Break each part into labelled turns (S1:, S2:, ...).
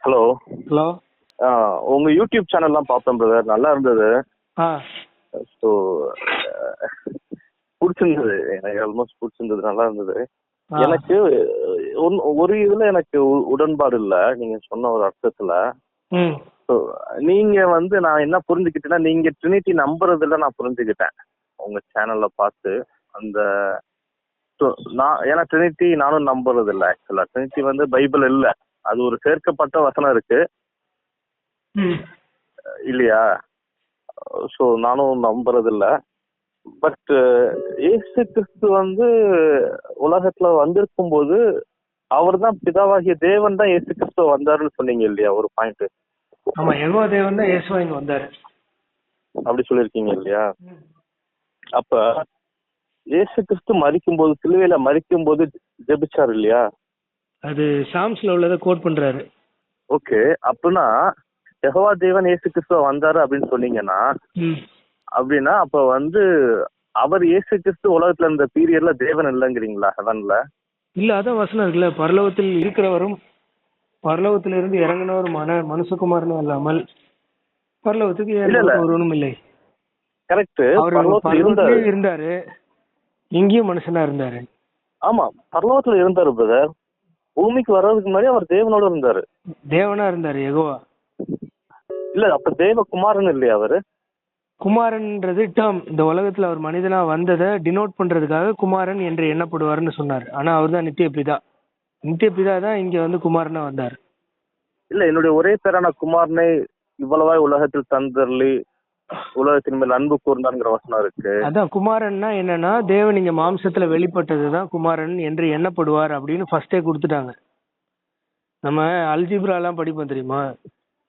S1: Hello.
S2: Hello.
S1: உங்க YouTube சேனல்லாம் பார்த்தேன் பிரதர், நல்லா இருந்தது. ஸோ பிடிச்சிருந்தது, எனக்கு ஆல்மோஸ்ட் பிடிச்சிருந்தது, நல்லா இருந்தது. எனக்கு ஒரு இதுல எனக்கு உடன்பாடு இல்லை நீங்க சொன்ன ஒரு அர்த்தத்துல. ஸோ நீங்க நான் என்ன புரிஞ்சுக்கிட்டேன்னா, நீங்க ட்ரினிட்டி நம்புறதுல நான் புரிஞ்சுக்கிட்டேன் உங்க சேனல்ல பார்த்து. அந்த ஏன்னா ட்ரினிட்டி நானும் நம்புறது இல்லை. ஆக்சுவலா ட்ரினிட்டி பைபிள் இல்லை, அது ஒரு சேர்க்கப்பட்ட வசனம் இருக்கு இல்லையா? ஸோ நானும் நம்புறது இல்லை. பட் ஏசு கிறிஸ்து உலகத்துல வந்திருக்கும் போது அவர் தான் பிதாவாகிய தேவன் தான் ஏசு கிறிஸ்து வந்தாருன்னு சொன்னீங்க இல்லையா? ஒரு பாயிண்ட்.
S2: ஆமா, யெகோவா தேவன் தான் இயேசுவா இங்க வந்தாரு
S1: அப்படி சொல்லியிருக்கீங்க இல்லையா? அப்ப ஏசு கிறிஸ்து மரிக்கும் போது, சிலுவையில மரிக்கும் போது ஜெபிச்சார் இல்லையா?
S2: அது சாம்ஸ்ல உள்ளதை கோட் பண்றாரு.
S1: ஓகே, அப்படின்னா யெகோவா தேவன் ஏசு கிறிஸ்துவ வந்தாரு அப்படின்னு சொன்னீங்கன்னா, அப்படின்னா அப்ப அவர் ஏசு கிறிஸ்து உலகத்துல இருந்த பீரியட்ல தேவன் இல்லைங்கிறீங்களா? ஹெவன்ல
S2: இல்ல, அதான் வசனம் இருக்குல்ல, பரலோகத்தில் இருக்கிறவரும் பரலோகத்திலிருந்து இறங்கினவருமான மனுஷகுமாரனும் இல்லாமல் பரலோகத்துக்கு ஒருவனும் இல்லை.
S1: கரெக்ட்.
S2: பரலோகத்திலே இருந்தாரு, இங்கேயும் மனுஷனா இருந்தாரு.
S1: ஆமா, பரலோகத்துல இருந்தாரு பிரதர். பூமிக்கு வர்றதுக்கு முன்னாடி அவர் தேவனோட இருந்தாரு.
S2: தேவனா இருந்தாரு யெகோவா.
S1: இல்ல, அப்ப தேவகுமாரன் இல்லையா அவரு?
S2: குமாரன்ன்றது டேர்ம், இந்த உலகத்துல அவர் மனிதனா வந்ததை டினோட் பண்றதுக்காக குமாரன் என்று எண்ணப்படுவார்னு சொன்னார். ஆனா அவர் தான் நித்திய பிதா. நித்திய பிதா தான் இங்க குமாரனா வந்தார்.
S1: இல்ல, என்னுடைய ஒரே பேரான குமாரனை இவ்வளவாய் உலகத்தில் தந்தர்லி உலகத்தின் மேல் அன்பு கூர்ந்தாங்கிற வசனம் இருக்கு.
S2: அதான் குமாரன்னா என்னன்னா, தேவன் இங்க மாம்சத்துல வெளிப்பட்டதுதான் குமாரன் என்று எண்ணப்படுவார் அப்படின்னு ஃபர்ஸ்டே கொடுத்துட்டாங்க. நம்ம அல்ஜிப்ரா எல்லாம் படிப்போம் தெரியுமா?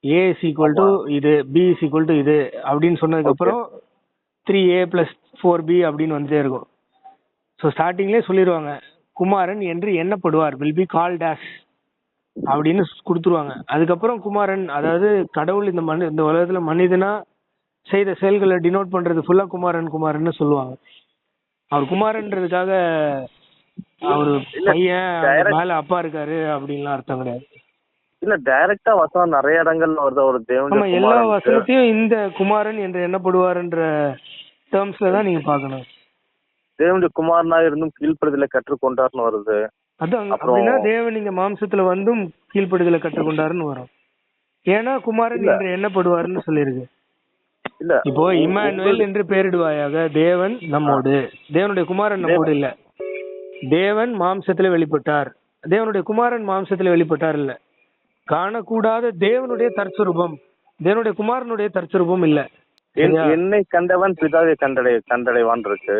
S2: A is equal to இது, B is equal to இது அப்படின்னு சொன்னதுக்கு அப்புறம் 3A plus 4B அப்படின்னு வந்துட்டே இருக்கும். ஸோ ஸ்டார்டிங்லேயே சொல்லிடுவாங்க, குமாரன் என்று எண்ணப்படுவார், will be called as அப்படின்னு கொடுத்துருவாங்க. அதுக்கப்புறம் குமாரன், அதாவது கடவுள் இந்த உலகத்துல மனிதனா செய்த செயல்களை டினோட் பண்றது ஃபுல்லா குமாரன் குமாரன்னு சொல்லுவாங்க. அவர் குமாரன்றதுக்காக அவரு பையன் மேல அப்பா இருக்காரு அப்படின்லாம் அர்த்தம் கிடையாது.
S1: இல்ல, டைரக்டா வசனம் நிறைய இடங்கள்ல வருது ஒரு தேவன்.
S2: எல்லா வசனத்தையும் இந்த குமாரன் என்று எண்ணப்படுவார்ன்ற டேர்ம்ஸ்ல தான் நீங்க பாக்கணும்.
S1: தேவனுடைய குமாரனா இருந்தும் கீழ்ப்படுதலை கற்றுக்கொண்டார்னு வருது.
S2: அதான், அப்படின்னா தேவன் இங்க மாம்சத்துல வந்தும் கீழ்ப்படுதலை கற்றுக்கொண்டாருன்னு வரும். ஏன்னா குமாரன் என்று எண்ணப்படுவார்னு சொல்லியிருக்கு. இல்ல, இப்போ இம்மானுவேல் என்று பெயரிடுவாயாக, தேவன் நம்மோடு. தேவனுடைய குமாரன் நம்மோடு இல்ல, தேவன் மாம்சத்துல வெளிப்பட்டார். தேவனுடைய குமாரன் மாம்சத்துல வெளிப்பட்டார் இல்ல, காணக்கூடாத தேவனுடைய தற்சுரூபம், தேவனுடைய குமாரனுடைய தற்சுரூபம் இல்ல.
S1: என்னை கண்டவன் பிதாவை கண்டடைவான் இருக்கு.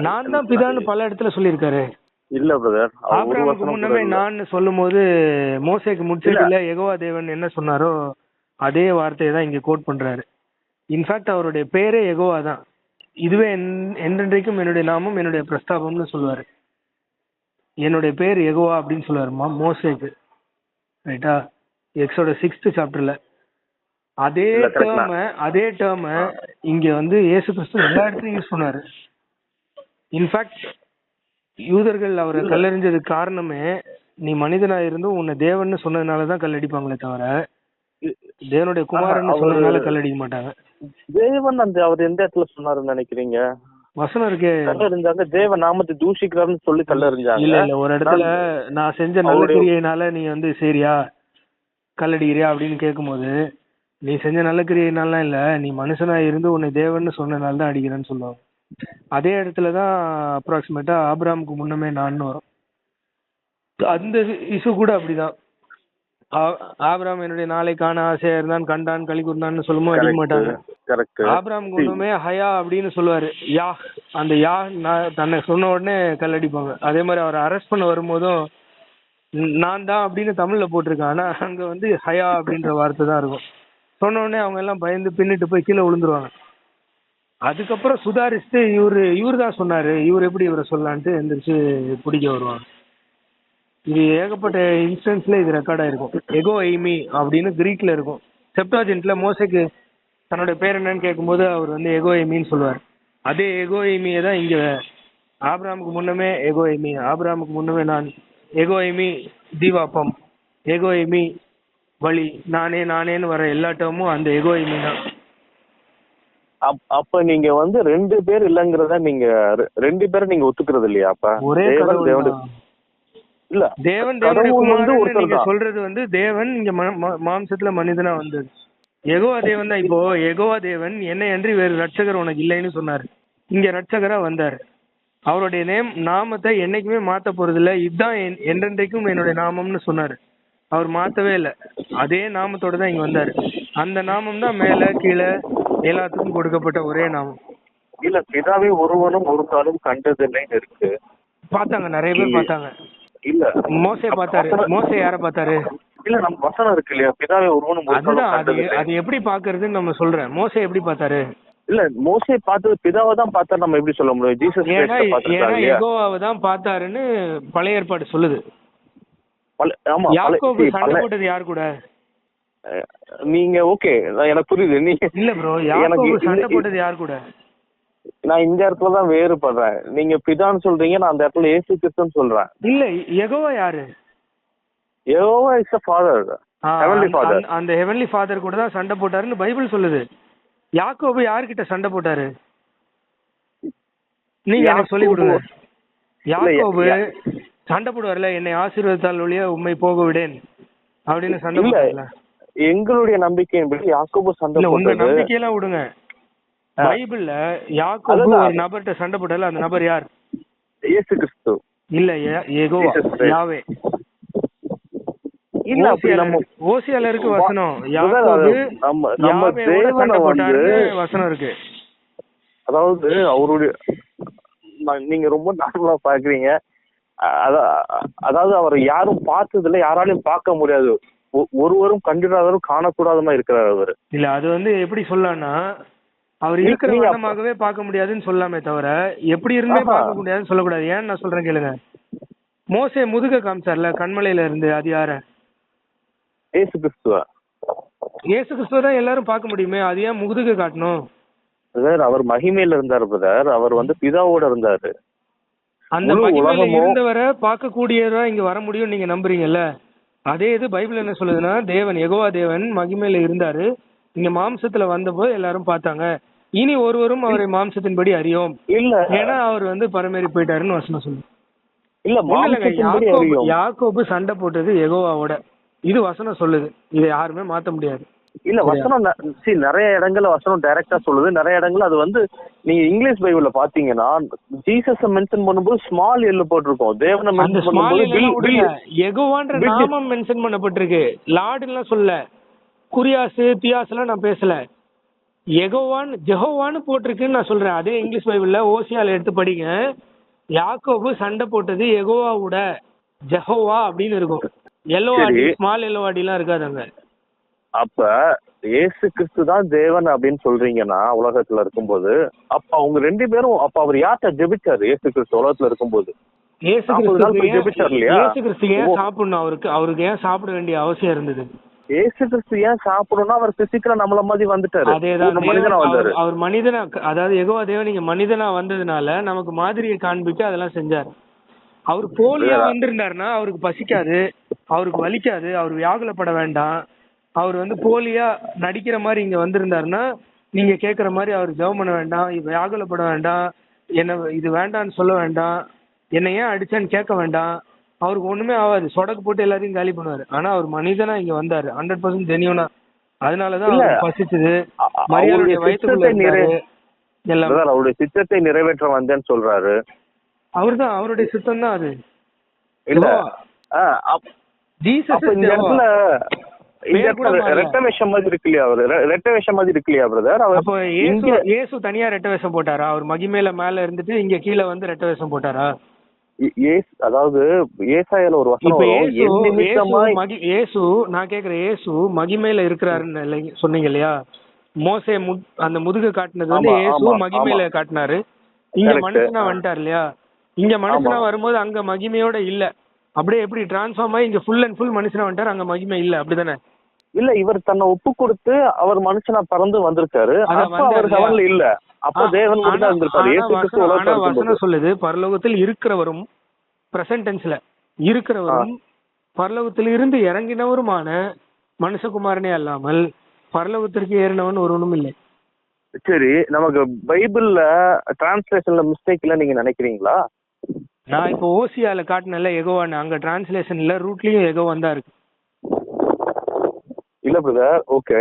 S2: நான் தான் பிதான்னு பல இடத்துல சொல்லியிருக்காரு.
S1: இல்ல பிரதர்,
S2: ஆபிரகாமுக்கு முன்னமே நான் சொல்லும் போது மோசேக்கு முற்செடியில யெகோவா தேவன் என்ன சொன்னாரோ அதே வார்த்தையை தான் இங்க கோட் பண்றாரு. இன்ஃபேக்ட் அவருடைய பேரே யெகோவா தான். இதுவே என்றென்றைக்கும் என்னுடைய நாமம் என்னுடைய பிரஸ்தாபம்னு சொல்லுவாரு. என்னுடைய பேர் யெகோவா அப்படின்னு சொல்லுவாரு மோசேக்கு, ரைட்டா? எக்ஸோட 6th சாப்டர்ல அதே டேர்ம இங்க இயேசு கிறிஸ்து எல்லா இடத்துலயும் யூஸ் பண்ணாரு. இன்ஃபேக்ட் யூதர்கள் அவரை கல்லெறிஞ்சதுக்கு காரணமே, நீ மனிதனா இருந்தும் உன்னை தேவன்னு சொன்னதுனாலதான் கல்லடிப்பாங்களே தவிர தேவனுடைய குமாரன் சொன்னதுனால கல்லடிக்க மாட்டாங்க.
S1: தேவன் அவர் எந்த இடத்துல சொன்னாருன்னு நினைக்கிறீங்க?
S2: வசனம் இருக்கே,
S1: கல்லறிஞ்சாங்க, தேவ நாமத்தை தூஷிக்கிறாருன்னு சொல்லி கல்லறிஞ்சாங்க.
S2: இல்ல, ஒரு இடத்துல நான் செஞ்ச நல்ல கிரியையினால நீ சரியா கல்லடிக்கிறியா அப்படின்னு கேட்கும்போது, நீ செஞ்ச நல்ல கிரியையினாலாம் இல்ல, நீ மனுஷனா இருந்து உன்னை தேவன்னு சொன்னதுனால தான் அடிக்கிறேன்னு சொல்லுவாங்க. அதே இடத்துலதான் அப்ராக்சிமேட்டா ஆபிரகாமுக்கு முன்னமே நான் வரும். அந்த இஷ்யூ கூட அப்படிதான். ஆபிரகாம் என்னுடைய நாளை காண ஆசையா இருந்தான், கண்டான், களி கூர்ந்தான்னு சொல்லும்போது அடிக்க மாட்டாங்க. ஆபிரகாமுக்கு ஒண்ணுமே ஹயா அப்படின்னு சொல்லுவாரு, யா, அந்த யா தன்னை சொன்ன உடனே கல்லடிப்பாங்க. அதே மாதிரி அவரை அரெஸ்ட் பண்ண வரும்போதும் நான் தான் அப்படின்னு தமிழ்ல போட்டிருக்கேன், ஆனா அங்க ஹயா அப்படின்ற வார்த்தை தான் இருக்கும். சொன்ன உடனே அவங்க எல்லாம் பயந்து பின்னிட்டு போய் கீழே விழுந்துருவாங்க. அதுக்கப்புறம் சுதாரிச்சுட்டு இவரு தான் சொன்னாரு, இவர் எப்படி இவரை சொல்லலான்ட்டு எந்திரிச்சு பிடிக்க வருவாங்க. இது ஏகப்பட்ட இன்ஸ்டன்ஸ்ல இது ரெக்கார்ட் ஆயிருக்கும். எகோ எய்மி அப்படின்னு கிரீக்ல இருக்கும். செப்டாஜென்ட்ல மோசேக்கு தன்னுடைய பேர் என்னன்னு கேட்கும்போது அவர் எகோ எய்மின்னு சொல்லுவார். அதே எகோ எய்மியை தான் இங்க ஆபிரகாமுக்கு முன்னமே எகோ எய்மி, ஆபிரகாமுக்கு முன்னமே நான், எகோ எய்மி தீவாப்பம் எகோ எமி வழி, நானே நானேன்னு வர எல்லா டேர்மும் அந்த எகோ எமி தான்.
S1: அப்ப நீங்க வந்து 2 பேர் இல்லங்கறத நீங்க 2 பேரை நீங்க ஒத்துக்கிறது இல்லையா? அப்ப
S2: ஒரே கடவுள்
S1: இல்ல,
S2: தேவன் தேவனுடைய குமாரன் நீங்க சொல்றது வந்து தேவன் இங்க மாம்சத்துல மனிதனா வந்தது. யெகோவா தேவன் தான். இப்போ யெகோவா தேவன் என்னை அன்றி வேறு ரட்சகர் உனக்கு இல்லைன்னு சொன்னாரு. இங்க ரட்சகரா வந்தாரு. அவருடைய நாமத்தை என்னைக்குமே மாத்த போறது இல்ல, இதுதான் என்றென்றைக்கும் என்னுடைய நாமம்னு சொன்னாரு. அவர் மாத்தவே இல்லை, அதே நாமத்தோட தான் இங்க வந்தாரு. அந்த நாமம் தான் மேல கீழே எல்லாத்துக்கும் கொடுக்கப்பட்ட ஒரே நாமம்.
S1: இல்ல, பிதாவே ஒருவனும் ஒரு காலம் கண்டதில்லைன்னு இருக்கு.
S2: பார்த்தாங்க, நிறைய பேர் பார்த்தாங்க.
S1: இல்ல,
S2: மோசே பார்த்தாரு. மோசே யார பார்த்தாரு?
S1: இல்ல, நம்ம வசனம் இருக்கு இல்லையா, பிதாவே ஒருவனும் ஒரு காலம் கண்டதில்லை.
S2: அது எப்படி பாக்குறதுன்னு நம்ம சொல்றேன். மோசே எப்படி பார்த்தாரு?
S1: இல்ல, மோசே பார்த்தது பிதாவை தான் பார்த்தாரு, நம்ம எப்படி சொல்ல முடியும்? ஜீசஸ்
S2: யெகோவாவை தான் பார்த்தாருன்னு பழைய ஏற்பாடு சொல்லுது. யாக்கோபு சண்டை போட்டது யார் கூட?
S1: நீங்க ஓகே, எனக்கு புரியுது. நீங்க
S2: இல்ல ப்ரோ, யாக்கோபு சண்டை போட்டது யார் கூட?
S1: நான் இந்த இடத்துல தான் வேறுபடுறேன். நீங்க பிதான்னு சொல்றீங்க, நான் அந்த இடத்துல இயேசு கிறிஸ்துன்னு சொல்றேன்.
S2: இல்ல, யெகோவா யாரு?
S1: Jehovah is a father, heavenly father.
S2: அந்த ஹெவன்லி ஃபாதர் கூட தான் சண்டை போட்டாருன்னு பைபிள் சொல்லுது. யாக்கோபு யார்கிட்ட சண்டை போட்டாரு? நீங்க எனக்கு சொல்லி கொடுங்க. யாக்கோபு சண்டை போடுவார்ல, என்னை ஆசீர்வதித்தால் ஒழிய உம்மை போக விடேன் அப்படின்னு சண்டை போட்டார்ல.
S1: எங்களுடைய நம்பிக்கையின்படி யாக்கோபு சண்டை போட்டாரு.
S2: உங்க நம்பிக்கையெல்லாம் விடுங்க. பைபிள்ல யாக்கோபு ஒரு நபர்கிட்ட சண்டை போட்டால, அந்த நபர் யார்?
S1: இயேசு கிறிஸ்து.
S2: இல்ல, யெகோவா, யாவே.
S1: இல்ல, அப்படி நம்ம
S2: ஓசியால இருக்கு வசனம். யாக்கோபு
S1: நம்ம தேவனை வந்து
S2: வசனம் இருக்கு.
S1: அதாவது அவருடைய, நீங்க ரொம்ப நார்மலா பாக்குறீங்க. அதாவது அவர் யாரும் பார்த்ததுல, யாராலையும் பார்க்க முடியாது, ஒருவரும் கண்டிராதவரும் காணக்கூடாதமா இருக்கிறார் அவர்.
S2: இல்ல, அது வந்து எப்படி சொல்லலாம்னா, அவர் இருக்கிற வண்ணமாகவே பார்க்க முடியாதுன்னு சொல்லாமே தவிர எப்படி இருந்தே பார்க்க முடியாதுன்னு சொல்லக்கூடாது. ஏன்னு நான் சொல்றேன் கேளுங்க. மோசே முதுக காமிச்சார்ல கண்மலையில இருந்து, அது யார?
S1: இயேசு கிறிஸ்துவ.
S2: இயேசு கிறிஸ்துவ தான் எல்லாரும் பார்க்க முடியுமே, அது ஏன் முதுக காட்டணும்?
S1: அவர் மகிமையில இருந்தார் பிரதர். அவர் வந்து பிதாவோட இருந்தாரு.
S2: அந்த மகிமையில இருந்தவரை பார்க்க கூடியவரா இங்க வர முடியும் நீங்க நம்புறீங்கல்ல? அதே இது பைபிள் என்ன சொல்லுதுன்னா, தேவன் யெகோவா தேவன் மகிமையில இருந்தாரு, இங்க மாம்சத்துல வந்தபோது எல்லாரும் பார்த்தாங்க. இனி ஒருவரும் அவரை மாம்சத்தின்படி அறியோம். இல்ல, ஏன்னா அவர் வந்து பரமேறி போயிட்டாருன்னு வசனம் சொல்லுது. இல்ல, யாக்கோபு சண்டை போட்டது யெகோவாவோட, இது வசனம் சொல்லுது. இதை யாருமே மாத்த முடியாது.
S1: இல்ல, வசனம் நிறைய இடங்கள்ல வசனம் டைரக்டா சொல்லுது. நிறைய இடங்கள்ல அது வந்து நீங்க இங்கிலீஷ் பைபிள்ல பாத்தீங்கன்னா ஜீசஸ் மென்ஷன் பண்ணும்போது ஸ்மால் எல் போட்டிருக்கோம். தேவனை மென்ஷன் பண்ணும்போது
S2: யெகோவான்ற நாமம் மென்ஷன் பண்ணப்பட்டிருக்கு. லார்டுன்னு சொல்ல, குரியாஸ் தியாஸ் எல்லாம் நான் பேசல. யெகோவான் ஜெஹோவான்னு போட்டிருக்குன்னு நான் சொல்றேன். அதே இங்கிலீஷ் பைபிள்ல ஓசியால எடுத்து படிங்க. யாக்கோபு சண்டை போட்டது யெகோவாவோட, ஜெஹோவா அப்படின்னு இருக்கும். எல்லோ ஆடி, ஸ்மால் எல்லோ ஆடி எல்லாம் இருக்காதுங்க.
S1: அப்ப இயேசு கிறிஸ்து தான் தேவன் அப்படின்னு சொல்றீங்கன்னா உலகத்துல இருக்கும்போது, அப்ப அவங்க 2 பேரும், அப்ப அவர் யார்கிட்ட ஜெபிச்சாரு? இயேசு கிறிஸ்து உலகத்துல இருக்கும்போது
S2: இயேசு கிறிஸ்து ஏன் சாப்பிடணும்? அவருக்கு ஏன் சாப்பிட வேண்டிய அவசியம் இருந்தது?
S1: இயேசு கிறிஸ்து ஏன் சாப்பிடணும்னா, அவர் பிசிக்கலா நம்மள மாதிரி வந்துட்டாரு. மனிதனா வந்தாரு.
S2: அவர் மனிதனா, அதாவது யெகோவா தேவன் இங்க மனிதனா வந்ததுனால நமக்கு மாதிரியை காண்பிக்க அதெல்லாம் செஞ்சாரு. அவர் போலியா வந்திருந்தாருன்னா அவருக்கு பசிக்காது, அவருக்கு வலிக்காது, அவர் வியாகுலப்பட வேண்டாம். அவர் வந்து போலியா நடிக்கிற மாதிரி இங்க வந்திருந்தாருன்னா நீங்க கேட்கற மாதிரி அவர் ஜெபம் பண்ண வேண்டாம், வியாகுலப்பட வேண்டாம், என்ன இது வேண்டான்னு சொல்ல வேண்டாம், என்ன ஏன் அடிச்சான்னு கேட்க வேண்டாம். அவருக்கு ஒண்ணுமே ஆகாது, சொடக்கு போட்டு எல்லாரையும் காலி பண்ணுவாரு. ஆனா அவர் மனிதனா இங்க வந்தாரு, 100% ஜெனியூனா. அதனாலதான் பசிச்சது, மரியாதைய வயிற்றுக்குள்ள இருந்தாரு.
S1: அவருடைய சித்தத்தை நிறைவேற்ற வந்தேன்னு சொல்றாரு.
S2: அவர்தான், அவருடைய சித்தம் தான் அது.
S1: இல்ல,
S2: ஜீசஸ்
S1: இந்த இடத்துல ரெட்ட வேஷம் மாதிரி இருக்கு இல்லையா? அவரு ரெட்ட வேஷம் மாதிரி இருக்கு இல்லையா பிரதர்?
S2: அப்போ இயேசு தனியா ரெட்ட வேஷம் போட்டாரா? அவர் மகிமையில மேல இருந்துட்டு இங்க கீழே வந்து ரெட்ட வேஷம் போட்டாரா?
S1: அதாவது ஏசாயால ஒரு வசனம்
S2: இயேசு, நான் கேக்குறேன், இயேசு மகிமையில இருக்கிறாருன்னு சொன்னீங்க இல்லையா? மோசே அந்த முதுக காட்டினது வந்து இயேசு மகிமையில காட்டினாரு. இங்க மனுஷனா வந்துட்டார் இல்லையா? இங்க மனுஷனா வரும்போது அங்க மகிமையோட இல்ல, அப்படியே எப்படி டிரான்ஸ்ஃபார்ம் ஆகி இங்க ஃபுல் அண்ட் ஃபுல் மனுஷனா வந்துட்டாரு, அங்க மகிமை இல்ல, அப்படிதானே?
S1: இல்ல, இவர் தன்னை ஒப்பு கொடுத்து அவர் மனுஷனா பறந்து வந்திருக்காரு. இல்ல, அப்ப தேவன் மட்டும் இருந்திருக்காரு.
S2: வசனம் சொல்லுது, பரலோகத்தில் இருக்கிறவரும், பிரசன்ட் டென்ஸ்ல இருக்கிறவரும் பரலோகத்திலிருந்து இறங்கினவருமான மனுஷகுமாரனே அல்லாமல் பரலோகத்திற்கு ஏறினவன் ஒருவனும் இல்லை.
S1: சரி, நமக்கு பைபிள்ல டிரான்ஸ்லேஷன்ல மிஸ்டேக் இல்ல நீங்க நினைக்கிறீங்களா?
S2: நான் இப்போ ஓசியால காட்டினல எகோவான்னு, அங்க டிரான்ஸ்லேஷன்ல ரூட்லயும் எகோவான் தான் இருக்கு.
S1: இல்ல பிரதர், ஓகே.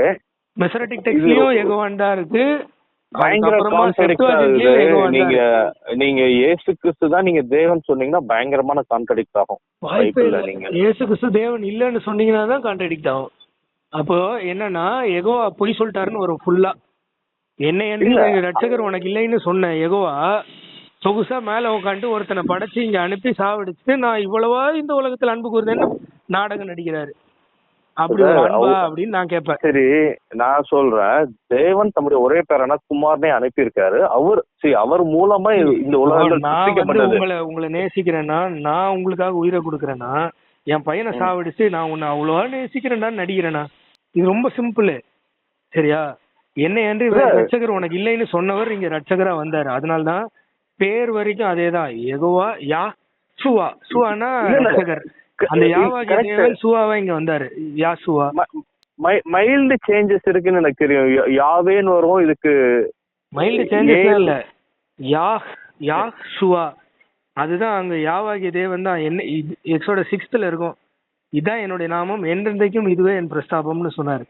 S2: மெசரட்டிக் டெக்ஸ்ட்லயும் எகோவான் தான் இருக்கு.
S1: பயங்கர கான்ட்ராடிக்ட் ஆகுது. நீங்க இயேசு கிறிஸ்து தான் நீங்க தேவன் சொன்னீங்கன்னா பயங்கரமான கான்ட்ராடிக்ட் ஆகும். பைபிள்ல நீங்க
S2: இயேசு கிறிஸ்து தேவன் இல்லன்னு சொன்னீங்கன்னா தான் கான்ட்ராடிக்ட் ஆகும். அப்போ என்னன்னா எகோவா பொய் சொல்லிட்டாருன்னு வரும் ஃபுல்லா. என்ன என்று ரட்சகர் உனக்கு இல்லைன்னு சொன்ன எகோவா சொகுசா மேல உட்காந்து ஒருத்தனை படைச்சு இங்க அனுப்பி சாவடிச்சுட்டு நான் இவ்வளவா இந்த உலகத்துல அன்பு கூறுதேன்னு நாடகம் நடிக்கிறாரு. அப்படி ஒரு அன்பா அப்படின்னு நான் கேட்பேன்.
S1: சரி, நான் சொல்றேன், தேவன் தம்முடைய ஒரே பேரான குமாரனே அனுப்பியிருக்காரு. அவர் மூலமா இந்த உலகத்துல
S2: உங்களை நேசிக்கிறேன்னா, நான் உங்களுக்காக உயிரை கொடுக்கறேன்னா, என் பையனை சாவடிச்சு நான் உன்னை அவ்வளவா நேசிக்கிறேன்னா நடிக்கிறேனா? இது ரொம்ப சிம்பிள். சரியா? என்ன என்று ரட்சகர் உனக்கு இல்லைன்னு சொன்னவர் இங்க ரட்சகரா வந்தாரு. அதனால்தான் பேர் வரைக்கும் அதேதான். எகோவா யா சுவா. சுவானா ரட்சகர். அந்த யாவாகிய தேவன் சுவாவா இங்க வந்தாரு. யா சுவா.
S1: மைல்டு சேஞ்சஸ் இருக்குன்னு எனக்கு தெரியும். யாவேன்னு வரும், இதுக்கு
S2: மைல்டு சேஞ்சஸ் இல்ல. யா யா சுவா, அதுதான் அங்க யாவாகிய தேவன் தான். என்ன எக்ஸோட 6th இருக்கும். இதான் என்னுடைய நாமம், என்றென்றைக்கும் இதுவே என் பிரஸ்தாபம்னு சொன்னாரு.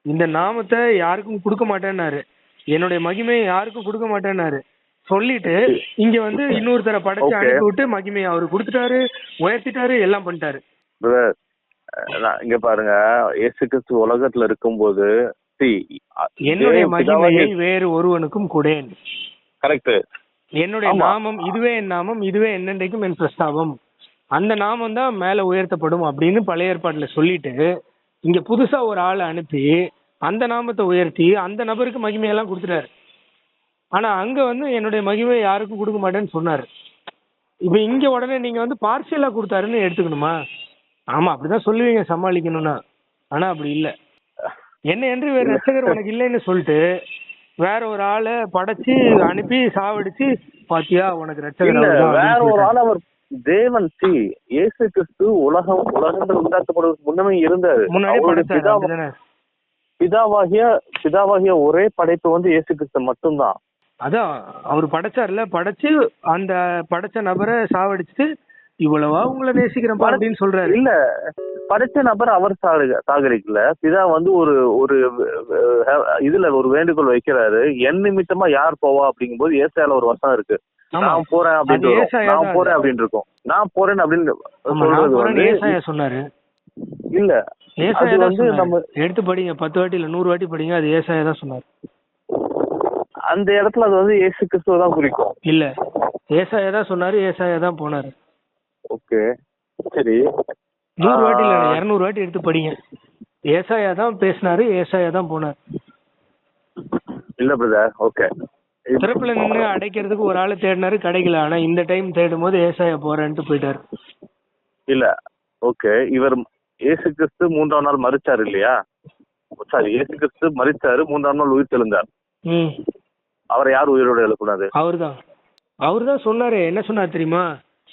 S2: இந்த நாமத்தை யாருக்கும் கொடுக்க மாட்டேன்னாரு. என்னுடைய மகிமையை யாருக்கும் கொடுக்க மாட்டேன்னாரு. சொல்லிட்டு இங்க வந்து இன்னொருத்தர படைச்சு அனுப்பி விட்டு மகிமையை அவரு கொடுத்துட்டாரு, உயர்த்திட்டாரு, எல்லாம் பண்ணிட்டாரு.
S1: இங்க பாருங்க, இயேசு கிறிஸ்து உலகத்துல இருக்கும்போது
S2: என்னுடைய மகிமையை வேறு ஒருவனுக்கும் கொடேன்.
S1: கரெக்ட்.
S2: என்னுடைய நாமம் இதுவே என் நாமம், இதுவே என்னென்றைக்கும் என் பிரஸ்தாபம். அந்த நாமம் தான் மேல உயர்த்தப்படும் அப்படின்னு பழைய ஏற்பாட்டுல சொல்லிட்டு இங்க புதுசா ஒரு ஆளை அனுப்பி அந்த நாமத்தை உயர்த்தி அந்த நபருக்கு மகிமையெல்லாம் கொடுத்துட்டாரு. ஆனா அங்க வந்து என்னுடைய மகிமையை யாருக்கும் கொடுக்க மாட்டேன்னு சொன்னாரு. இப்ப இங்க உடனே நீங்க வந்து பார்சியலா கொடுத்தாருன்னு எடுத்துக்கணுமா? ஆமா, அப்படிதான் சொல்லுவீங்க சமாளிக்கணும்னா. ஆனா அப்படி இல்ல. என்ன என்று வேற ரட்சகர் உனக்கு இல்லைன்னு சொல்லிட்டு வேற ஒரு ஆளை படைச்சு அனுப்பி சாவடிச்சு பாத்தியா உனக்கு ரட்சகர்
S1: வேற ஒரு ஆள். அவர் தேவன் இயேசு கிறிஸ்து உலகங்கள் உண்டாக்கப்படுவதற்கு முன்னமே இருந்தாரு. பிதாவாகிய ஒரே படைப்பு வந்து இயேசு கிறிஸ்து மட்டும்தான்.
S2: அதான் அவர் படைச்சார்ல, படைச்சு அந்த படைச்ச நபரை சாவடிச்சுட்டு இவ்வளவா உங்களை நேசிக்கிறேன் அப்படின்னு சொல்றாரு.
S1: இல்ல, படைச்ச நபர் அவர் சாகரிக்கல. பிதா வந்து ஒரு இதுல ஒரு வேண்டுகோள் வைக்கிறாரு, என் நிமித்தமா யார் போவா அப்படிங்கும்போது ஏசாயால ஒரு வசனம் இருக்கு, நான் போறேன் அப்படின்னு நான் போறேன் அப்படின்னு இருக்கும். நான் போறேன் அப்படின்னு சொல்றது வந்து
S2: ஏசாயா சொன்னாரு.
S1: இல்ல,
S2: ஏசாயா வந்து நம்ம எடுத்து படிங்க, 10 வாட்டி இல்ல 100 வாட்டி படிங்க, அது ஏசாயா தான் சொன்னாரு.
S1: அந்த இடத்துல அது வந்து இயேசு கிறிஸ்துவ தான் குறிக்கும்.
S2: இல்ல, ஏசாயா தான் சொன்னாரு, ஏசாயா தான் போனாரு.
S1: ஓகே, சரி.
S2: 100 வாட்டி இல்ல 200 வாட்டி எடுத்து படிங்க. ஏசாயா தான் பேசினாரு, ஏசாயா தான் போனாரு.
S1: இல்ல பிரதர், ஓகே.
S2: திறப்புல நின்று அடைக்கிறதுக்கு ஒரு ஆளு தேடினாரு, கிடைக்கல. ஆனா இந்த டைம் தேடும் போது ஏசாயா போறேன்ட்டு போயிட்டாரு.
S1: இல்ல, ஓகே. இவர் இயேசு கிறிஸ்து 3ஆம் நாள் மரிச்சாரு இல்லையா? சாரி, இயேசு கிறிஸ்து மரிச்சாரு, 3ஆம் நாள் உயிர் தெழுந்தார். அவரை யார் உயிரோட எழுப்புனாரு?
S2: அவர்தான் சொன்னாரு. என்ன சொன்னார் தெரியுமா?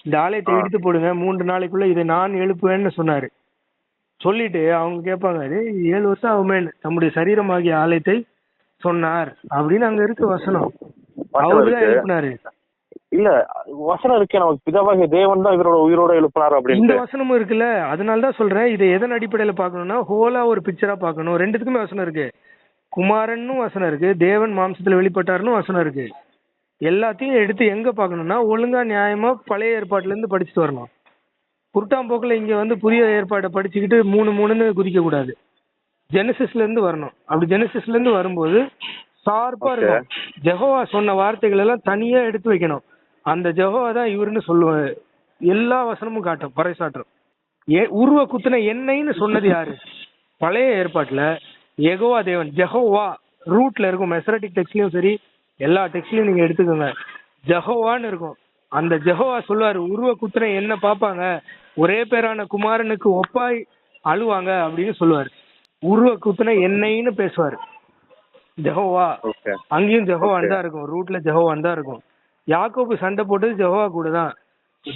S2: இந்த ஆலயத்தை இடித்து போடுங்க, 3 நாளைக்குள்ள இதை நான் எழுப்புவேன்னு சொன்னாரு. சொல்லிட்டு அவங்க கேட்பாங்க, 7 வருஷம் ஆகுமே நம்முடைய சரீரமாகிய ஆலயத்தை சொன்னார் அப்படின்னு அங்க இருக்கு வசனம். அவருதான் எழுப்பினாரு.
S1: இல்ல, வசனம் இருக்கே, நமக்கு பிதாவாகிய தேவன் தான் இவரோட உயிரோட எழுப்பினார் அப்படின்னு
S2: இந்த வசனமும் இருக்குல்ல. அதனாலதான் சொல்றேன், இதை எதன் அடிப்படையில பாக்கணும்னா ஹோலா ஒரு பிக்சரா பாக்கணும். ரெண்டுத்துக்குமே வசனம் இருக்கு. குமாரன்னு வசனம் இருக்கு, தேவன் மாம்சத்துல வெளிப்பட்டாருன்னு வசனம் இருக்கு. எல்லாத்தையும் எடுத்து எங்க பாக்கணும்னா ஒழுங்கா நியாயமா பழைய ஏற்பாட்டுல இருந்து படிச்சுட்டு வரணும். குருட்டாம்போக்குல இங்க வந்து புதிய ஏற்பாட்டை படிச்சுக்கிட்டு 3 குதிக்க கூடாது. ஜெனசிஸ்ல இருந்து வரணும். அப்படி ஜெனசிஸ்ல இருந்து வரும்போது ஷார்ப்பா இருக்கும். ஜெகோவா சொன்ன வார்த்தைகள் எல்லாம் தனியா எடுத்து வைக்கணும். அந்த ஜெகோவா தான் இவருன்னு சொல்லுவாரு. எல்லா வசனமும் காட்டும், பறைசாற்றும். உருவ குத்துன எண்ணெய்ன்னு சொன்னது யாரு? பழைய ஏற்பாட்டுல யெகோவா தேவன், ஜெகோவா ரூட்ல இருக்கும். மெசரட்டிக் டெக்ஸ்ட்லயும் சரி, எல்லா டெக்ஸ்ட்லயும் நீங்க எடுத்துக்கோங்க, ஜெகோவான்னு இருக்கும். அந்த ஜெகோவா சொல்லுவாரு, உருவ குத்துன என்ன பாப்பாங்க, ஒரே பேரான குமாரனுக்கு ஒப்பாய் அழுவாங்க அப்படின்னு சொல்லுவாரு. உருவ குத்துன எண்ணெய்ன்னு பேசுவாரு ஜெகோவா. அங்கேயும் ஜெகோவான் தான் இருக்கும், ரூட்ல ஜெகோவான் தான் இருக்கும். யாக்கோபு சண்டை போட்டது ஜெகோவா கூட தான்.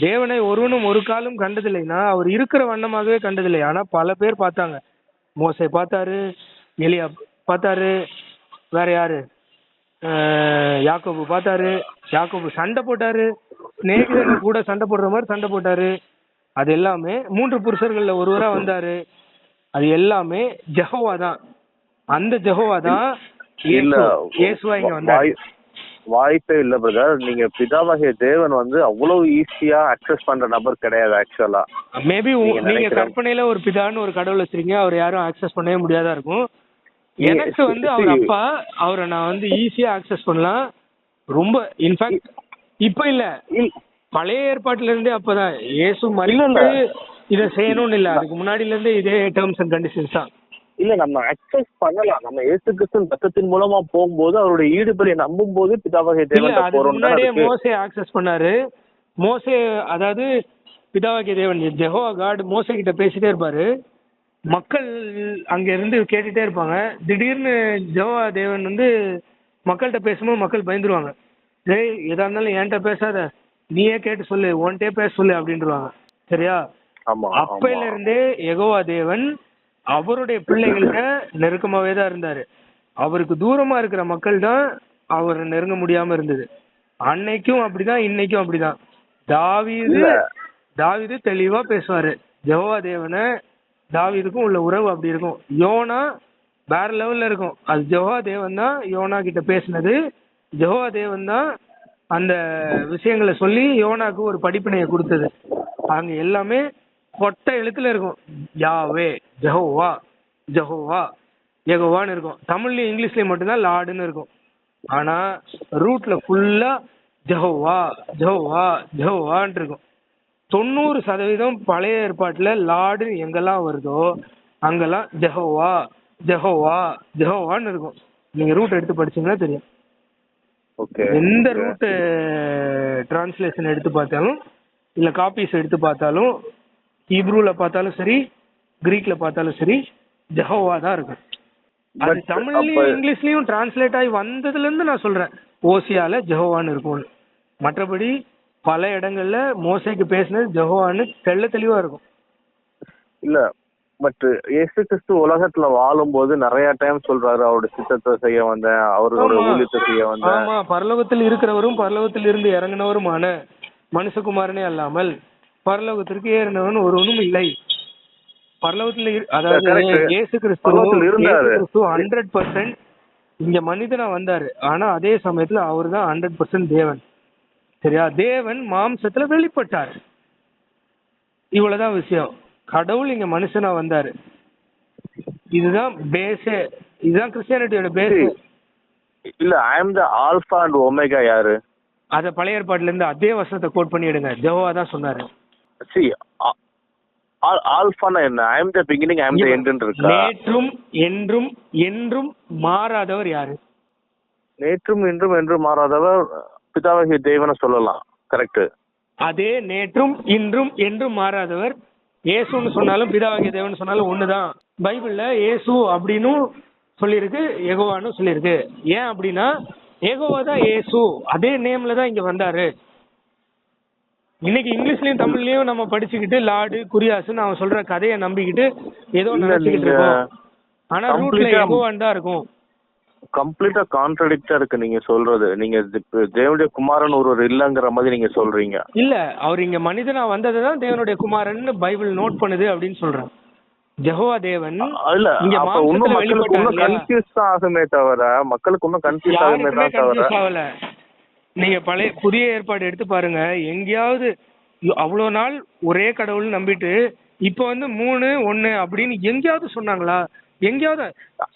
S2: தேவனை ஒருவனும் ஒரு காலம் கண்டதில்லைன்னா அவர் இருக்கிற வண்ணமாகவே கண்டதில்லை. ஆனா பல பேர் பார்த்தாங்க. மோசே பார்த்தாரு, எலியா பார்த்தாரு, வேற யாரு, யாக்கோபு பார்த்தாரு. யாக்கோபு சண்டை போட்டாரு, சிநேகிதர்கள் கூட சண்டை போடுற மாதிரி சண்டை போட்டாரு. அது எல்லாமே 3 புருஷர்கள்ல ஒருவரா வந்தாரு. அது எல்லாமே ஜெகோவா தான். அந்த ஜெகோவா தான் இயேசுவா இங்க வந்தாரு.
S1: வாய்ப்பே இல்ல பிரதர். நீங்க பிதாவாகிய தேவன் வந்து அவ்வளவு ஈஸியா அக்சஸ் பண்ற நபர் கிடையாது. ஆக்சுவலா
S2: மேபி நீங்க கற்பனையில ஒரு பிதான்னு ஒரு கடவுள் வச்சிருக்கீங்க, அவர் யாரும் அக்சஸ் பண்ணவே முடியாதா இருக்கும். எனக்கு வந்து அவர் அப்பா, அவரை நான் வந்து ஈஸியா அக்சஸ் பண்ணலாம். ரொம்ப இன்ஃபேக்ட் இப்ப இல்ல, பழைய ஏற்பாட்டுல இருந்தே அப்பதான் இயேசு மரித்து இதை செய்யணும்னு இல்ல, அதுக்கு முன்னாடில இருந்தே இதே டேர்ம்ஸ் அண்ட் கண்டிஷன்ஸ் தான்.
S1: இல்ல நம்ம அக்சஸ் பண்ணலாம். நம்ம இயேசு கிறிஸ்து ரத்தத்தின் மூலமா போகும்போது அவருடைய ஈடுபடியை நம்பும் போது பிதாவாகிய தேவன்
S2: முன்னாடியே மோசே அக்சஸ் பண்ணாரு. மோசே அதாவது பிதாவாகிய தேவன் ஜெகோவா காட் மோசே கிட்ட பேசிட்டே இருப்பாரு. மக்கள் அங்க இருந்து கேட்டுட்டே இருப்பாங்க. திடீர்னு ஜெகோவா தேவன் வந்து மக்கள்கிட்ட பேசும்போது மக்கள் பயந்துருவாங்க. டேய் எதா இருந்தாலும் என்கிட்ட பேசாத, நீயே கேட்டு சொல்லு, உன்கிட்டே பேச சொல்லு அப்படின்ட்டுருவாங்க. சரியா? அப்பையில இருந்தே யெகோவா தேவன் அவருடைய பிள்ளைகள்கிட்ட நெருக்கமாவே தான் இருந்தாரு. அவருக்கு தூரமா இருக்கிற மக்கள் தான் அவர் நெருங்க முடியாம இருந்தது. அன்னைக்கும் அப்படிதான், இன்னைக்கும் அப்படிதான். தாவீது தெளிவா பேசுவாரு. யெகோவா தேவனை தாவீதுக்கும் உள்ள உறவு அப்படி இருக்கும். யோனா வேற லெவல்ல இருக்கும். அது யெகோவா தேவன் தான் யோனா கிட்ட பேசினது. யெகோவா தேவன் தான் அந்த விஷயங்களை சொல்லி யோனாக்கு ஒரு படிப்பினையை கொடுத்தது. அங்க எல்லாமே கொட்ட எழுத்துல இருக்கும். யாவே, ஜெகோவா, ஜெகோவா, யெகோவான்னு இருக்கும். தமிழ்லயும் இங்கிலீஷ்லயும் மட்டும்தான் லார்டுன்னு இருக்கும். ஆனா ரூட்ல ஃபுல்லா ஜெகோவா, ஜெகோவா, ஜெகோவான்னு இருக்கும். 90% பழைய ஏற்பாட்டுல லார்டு எங்கெல்லாம் வருதோ அங்கெல்லாம் ஜெகோவா, ஜெகோவா, ஜெகோவான்னு இருக்கும். நீங்க ரூட் எடுத்து படிச்சீங்கன்னா தெரியும். எந்த ரூட் டிரான்ஸ்லேஷன் எடுத்து பார்த்தாலும் இல்ல காப்பீஸ் எடுத்து பார்த்தாலும், ஹீப்ரூல பார்த்தாலும் சரி, கிரீக்ல பார்த்தாலும் சரி, ஜெகோவா தான் இருக்கும். அது தமிழ்லயும் இங்கிலீஷ்லயும் டிரான்ஸ்லேட் ஆகி வந்ததுல இருந்து நான் சொல்றேன் ஓசியால ஜெகோவான்னு இருக்கும். மற்றபடி பல இடங்கள்ல மோசேக்கு பேசினது ஜெகோவான்னு தெளிவா இருக்கும். இல்ல
S1: பட் இயேசு கிறிஸ்து உலகத்துல வாழும் போது நிறைய டைம் சொல்றாரு, அவருடைய சித்தத்தை செய்ய வந்தேன், அவரோட ஊழியத்தை செய்ய வந்தேன்.
S2: ஆமா, பரலோகத்தில் இருக்கிறவரும் பரலோகத்தில் இருந்து இறங்கினவருமான மனுஷகுமாரனே அல்லாமல் பரலோகத்திற்கு ஏறினவன் ஒருவனும் இல்லை. பரலோகத்துல அதாவது இயேசு கிறிஸ்து 100% இங்க மனிதனா வந்தாரு. ஆனா அதே சமயத்துல அவரு தான் 100% தேவன். சரியா? தேவன் மாம்சத்துல வெளிப்பட்டாரு. இவ்வளவுதான் விஷயம். கடவுள் இங்க மனுஷனா வந்தாரு. இதுதான் பேஸே. இதுதான் கிறிஸ்டியானிட்டியோட பேஸ்.
S1: இல்ல ஐ அம் தி ஆல்பா அண்ட் ஒமேகா யாரு?
S2: அத பழைய ஏற்பாட்டுல இருந்து அதே வசனத்தை கோட் பண்ணி எடுங்க. யெகோவா தான் சொன்னாரு.
S1: see ஆல்பானா என்ன? ஐ அம் தி beginning, I am the end இருக்கா?
S2: நேற்றும் என்றும் என்றும் மாறாதவர் யாரு?
S1: நேற்றும் என்றும் என்றும் மாறாதவர் பிதாவாகிய தேவனை சொல்லலாம். கரெக்ட்.
S2: அதே நேற்றும் இன்றும் என்றும் மாறாதவர் இயேசுன்னு சொன்னாலும் பிதாவாகிய தேவன் சொன்னாலும் ஒண்ணுதான். பைபிள்ல இயேசு அப்படின்னு சொல்லியிருக்கு, யெகோவான்னு சொல்லியிருக்கு. ஏன் அப்படின்னா யெகோவா தான் இயேசு, அதே நேம்ல தான் இங்க வந்தாரு. இன்னைக்கு இங்கிலீஷ்லயும் தமிழ்லயும் நம்ம படிச்சுக்கிட்டு லார்டு குரியாசுன்னு அவன் சொல்ற கதையை நம்பிக்கிட்டு ஏதோ நினைச்சுக்கிட்டு இருக்கோம். ஆனா ரூட்ல யெகோவான்னு தான் இருக்கும்.
S1: கம்ப்ளீட்டா கான்ட்ரடிக்டா இருக்கு நீங்க சொல்றது. நீங்க தேவனுடைய குமாரன் ஒருவர் இல்லங்கிற மாதிரி நீங்க சொல்றீங்க.
S2: இல்ல, அவர் இங்க மனிதனா வந்ததுதான் தேவனுடைய குமாரன் பைபிள் நோட் பண்ணுது அப்படின்னு சொல்றேன். யெகோவா தேவன் இங்க மாம்சத்துல வெளிப்பட்டாரு.
S1: கன்ஃபியூஸ் தான் ஆகுமே தவிர மக்களுக்கு இன்னும் கன்ஃபியூஸ் ஆகுமே தான் தவிர.
S2: நீங்க பழைய புதிய ஏற்பாடு எடுத்து பாருங்க. எங்கேயாவது அவ்வளவு நாள் ஒரே கடவுள் நம்பிட்டு இப்ப வந்து 3 1 அப்படின்னு எங்கேயாவது சொன்னாங்களா? எங்கேயாவது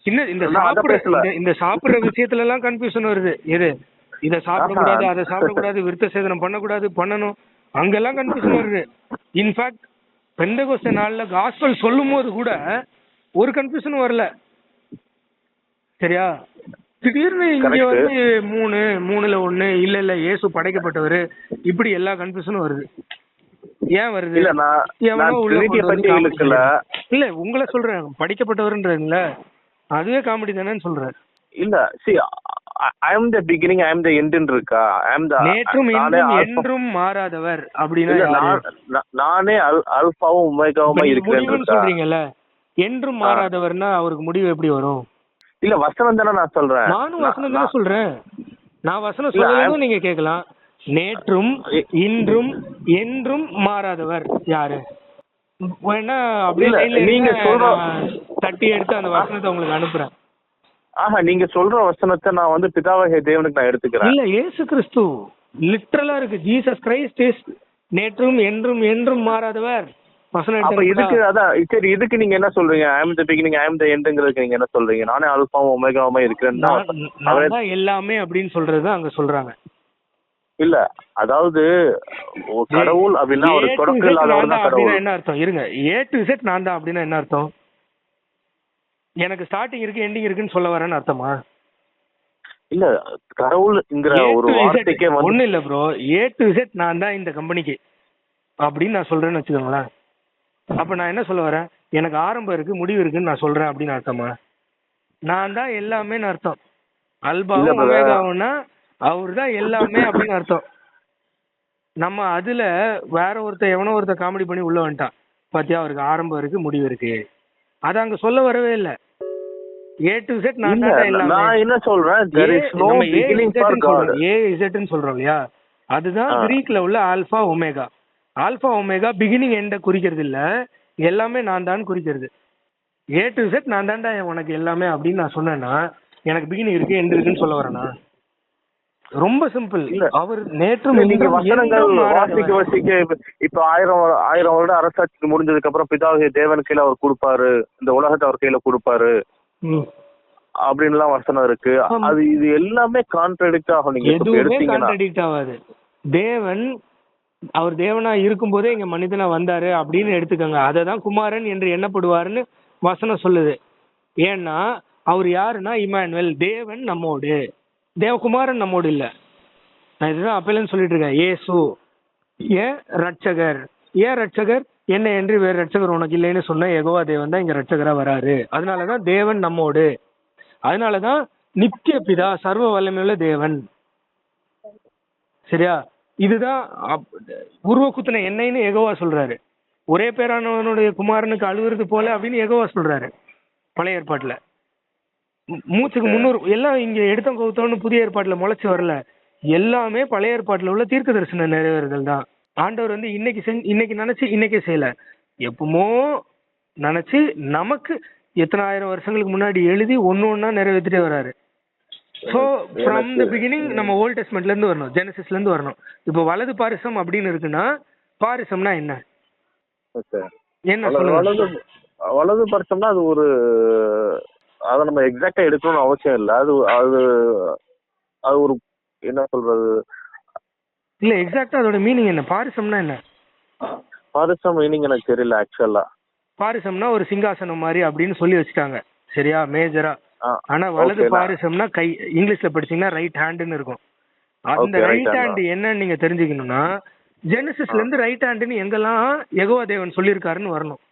S2: சின்ன இந்த சாப்பிடுற விஷயத்துல எல்லாம் கன்ஃபியூஷன் வருது. எது இதை சாப்பிடக்கூடாது, அதை சாப்பிடக்கூடாது, விருத்த சேதனம் பண்ணக்கூடாது, பண்ணணும், அங்கெல்லாம் கன்ஃபியூஷன் வருது. இன்ஃபேக்ட் பெந்தெகோஸ்தே நாள்ல காஸ்பல் சொல்லும் போது கூட ஒரு கன்ஃபியூஷன் வரல. சரியா? திடீர்னு இங்க வந்து 3 1 இல்ல இயேசு படைக்கப்பட்டவர், இப்படி எல்லா கன்ஃபியூஷனும் வருது. ஏன் வருது? இல்ல உங்களை சொல்றேன், படிக்கப்பட்டவர்ன்றீங்களா? அதுவே காமெடி தானேன்னு சொல்றேன்.
S1: இல்ல ஐ அம் தி beginning I am the end இருக்கா? ஐ அம் தி
S2: நேற்றும் இன்றும் என்றும் மாறாதவர் அப்படினா
S1: நானே அல்பாவும் ஒமேகாவும் இருக்கிறேன்னு
S2: சொல்றீங்கல்ல. என்றும் மாறாதவர்னா அவருக்கு முடிவு எப்படி வரும்?
S1: இல்ல வசனம் தானே நான் சொல்றேன்.
S2: நானும் வசனம் தானே சொல்றேன். நான் வசனம் சொல்லலன்னு நீங்க கேட்கலாம். நேற்றும் இன்றும் என்றும் மாறாதவர் யாரு? வேணா அப்படியே நீங்க சொல்ற தட்டி எடுத்து அந்த வசனத்தை உங்களுக்கு அனுப்புறேன்.
S1: நீங்க சொல்ற வசனத்தை நான் வந்து பிதாவாகிய தேவனுக்கு நான் எடுத்துக்கிறேன்.
S2: இல்ல, இயேசு கிறிஸ்து லிட்டரலா இருக்கு. ஜீசஸ் கிரைஸ்ட் இஸ் நேற்றும் என்றும் என்றும் மாறாதவர்.
S1: அப்ப இதுக்கு அதான் சரி, இதுக்கு நீங்க என்ன சொல்றீங்க? ஐ அம் தி பிகினிங் ஐ அம் தி எண்ட்ங்கிறதுக்கு நீங்க என்ன சொல்றீங்க? நானே அல்பாவும் ஒமேகாவுமா இருக்கிறேன்
S2: நான் எல்லாமே அப்படின்னு சொல்றது அங்க சொல்றாங்க.
S1: இல்ல அதாவது கடவுள் அப்படின்னா ஒரு தொடக்கம் இல்லாதவர் தான் கடவுள்.
S2: என்ன அர்த்தம்? இருங்க, ஏ டு இசட் நான் தான் அப்படின்னா என்ன அர்த்தம்? எனக்கு ஸ்டார்டிங் இருக்கு எண்டிங் இருக்குன்னு சொல்ல வரேன்னு அர்த்தமா?
S1: இல்ல கடவுள்ங்கிற ஒரு வார்த்தைக்கே
S2: ஒண்ணு இல்ல ப்ரோ. ஏ டு இசட் நான் தான் இந்த கம்பெனிக்கு அப்படின்னு நான் சொல்றேன்னு வச்சுக்கோங்களேன். அப்ப நான் என்ன சொல்ல வரேன்? எனக்கு ஆரம்பம் இருக்கு முடிவு இருக்குன்னு நான் சொல்றேன் அப்படின்னு அர்த்தமா? நான் தான் எல்லாமே அர்த்தம். அல்பாவும் ஒமேகாவும்னா அவர் தான் எல்லாமே அப்படின்னு அர்த்தம். நம்ம அதுல வேற எவனோ ஒருத்த காமெடி பண்ணி உள்ள வந்துட்டான். பாத்தியா, அவருக்கு ஆரம்பம் இருக்கு முடிவு இருக்கு. அத அங்க சொல்ல வரவே இல்ல. ஏ டு இசட் நான் தான் எல்லாமே. நான் என்ன சொல்றேன், there is no beginning for God. ஏ இசட்னு சொல்றோம் இல்லையா? அதுதான் கிரீக்ல உள்ள alpha omega. Alpha omega beginning எண்ட குறிக்கிறது இல்ல, எல்லாமே நான் தான் குறிக்கிறது. ஏ டு இசட் நான் தான்டா உனக்கு எல்லாமே அப்படின்னு நான் சொன்னேன்னா எனக்கு பிகினிங் இருக்கு எண்ட் இருக்குன்னு சொல்ல வரேனா? ரொம்ப சிம்பிள். அவர் நேற்றும்
S1: நீங்க வசனங்கள் வாசிக்க வாசிக்க இப்ப 1000 வருடம் அரசாட்சிக்கு முடிஞ்சதுக்கு அப்புறம் பிதாவாகிய தேவன் கையில அவர் கொடுப்பாரு, இந்த உலகத்தை அவர் கையில கொடுப்பாரு அப்படின்லாம் வசனம் இருக்கு. அது இது எல்லாமே கான்ட்ராடிக்ட் ஆகும். நீங்க
S2: எதுவுமே கான்ட்ராடிக்ட் ஆகாது. தேவன் அவர் தேவனா இருக்கும் போதே இங்க மனிதனா வந்தாரு அப்படின்னு எடுத்துக்கோங்க. அததான் குமாரன் என்று எண்ணப்படுவாருன்னு வசனம் சொல்லுது. ஏன்னா அவர் யாருன்னா இமானுவேல், தேவன் நம்மோடு. தேவகுமாரன் நம்மோடு இல்ல. நான் இதுதான் அப்பையில சொல்லிட்டு இருக்கேன். இயேசு ஏன் ரட்சகர், ஏன் ரட்சகர் என்ன என்று வேறு ரட்சகர் உனக்கு இல்லைன்னு சொன்ன யெகோவா தேவன் தான் இங்க ரட்சகரா வராரு. அதனாலதான் தேவன் நம்மோடு. அதனாலதான் நித்திய பிதா சர்வ வல்லமையுள்ள தேவன். சரியா? இதுதான் உருவ குத்துன என்னைன்னு யெகோவா சொல்றாரு. ஒரே பேரானவனுடைய குமாரனுக்கு அழுகுறது போல அப்படின்னு யெகோவா சொல்றாரு பழைய ஏற்பாட்டுல. மூச்சுக்கு 300 எல்லாம் இங்க எடுத்தோம் கவுத்தோன்னு புதிய ஏற்பாட்டுல முளைச்சு வரல. எல்லாமே பழைய ஏற்பாட்டுல உள்ள தீர்க்க தரிசன நிறைவேறுதல் தான். ஆண்டவர் வந்து இன்னைக்கு நினைச்சு இன்னைக்கே செய்யல, எப்பமோ நினைச்சு நமக்கு எத்தனை ஆயிரம் வருஷங்களுக்கு முன்னாடி எழுதி ஒன்னா நிறைவேற்றிட்டே வராரு. சோ ஃப்ரம் தி பிகினிங் நம்ம ஓல்ட் டெஸ்ட்மெண்ட்ல இருந்து வரணும், ஜெனசிஸ்ல இருந்து வரணும். இப்போ வலது பாரிசம் அப்படின்னு இருக்குன்னா பாரிசம்னா என்ன என்ன சொல்லுங்க?
S1: வலது பாரிசம்னா அது ஒரு, அதை நம்ம எக்ஸாக்டா எடுக்கணும்னு அவசியம் இல்லை. அது அது அது ஒரு என்ன சொல்றது
S2: இல்ல, எக்ஸாக்டா அதோட மீனிங் என்ன? பாரிசம்னா என்ன?
S1: பாரிசம் மீனிங் எனக்கு தெரியல ஆக்சுவலா.
S2: பாரிசம்னா ஒரு சிங்காசனம் மாதிரி அப்படின்னு சொல்லி வச்சுட்டாங்க, சரியா, மேஜரா. ஆனா வலது பாரிசம்னா கை, இங்கிலீஷ்ல படிச்சீங்கன்னா ரைட் ஹேண்ட்னு இருக்கும். அந்த ரைட் ஹேண்ட் என்னன்னு நீங்க தெரிஞ்சுக்கணும்னா ஜெனசிஸ்ல இருந்து ரைட் ஹேண்ட்னு எங்கெல்லாம் யெகோவா தேவன் சொல்லியிருக்காருன்னு வரணும்.